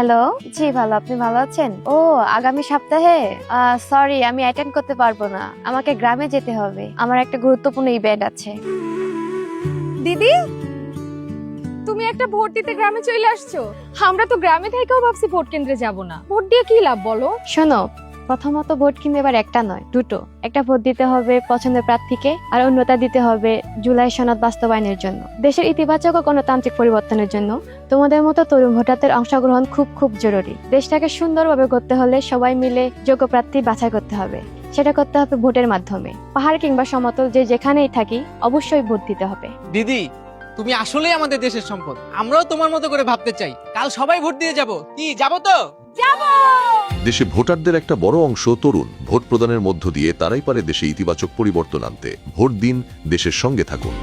Hello, জি ভালো, আপনি ভালো আছেন? ও, আগামী সপ্তাহে সরি, আমি অ্যাটেন্ড করতে পারবো না। আমাকে গ্রামে যেতে হবে, আমার একটা গুরুত্বপূর্ণ ইভেন্ট আছে। দিদি, তুমি একটা ভোট দিতে গ্রামে চলে আসছো? আমরা তো গ্রামে থেকেও ভাবছি ভোট কেন্দ্রে যাব না। ভোট দিয়ে কি লাভ বলো? শোনো, প্রথমত ভোট কিন্তু এবার একটা নয়, দুটো। একটা ভোট দিতে হবে পছন্দের প্রার্থীকে, আর অন্যটা দিতে হবে জুলাই সনদ বাস্তবায়নের জন্য, দেশের ইতিবাচক ও গণতান্ত্রিক পরিবর্তনের জন্য। তোমাদের মতো তরুণ ভোটারদের অংশগ্রহণ খুব খুব জরুরি। দেশটাকে সুন্দরভাবে করতে হলে সবাই মিলে যোগ্য প্রার্থী বাছাই করতে হবে। সেটা করতে হবে ভোটের মাধ্যমে। পাহাড় কিংবা সমতল, যে যেখানেই থাকি, অবশ্যই ভোট দিতে হবে। দিদি, তুমি আসলেই আমাদের দেশের সম্পদ। আমরাও তোমার মতো করে ভাবতে চাই। কাল সবাই ভোট দিয়ে যাব। কি যাবো তো? দেশে ভোটারদের একটা বড় অংশ তরুণ। ভোট প্রদানের মধ্য দিয়ে তারাই পারে দেশে ইতিবাচক পরিবর্তন আনতে। ভোট দিন, দেশের সঙ্গে থাকুন।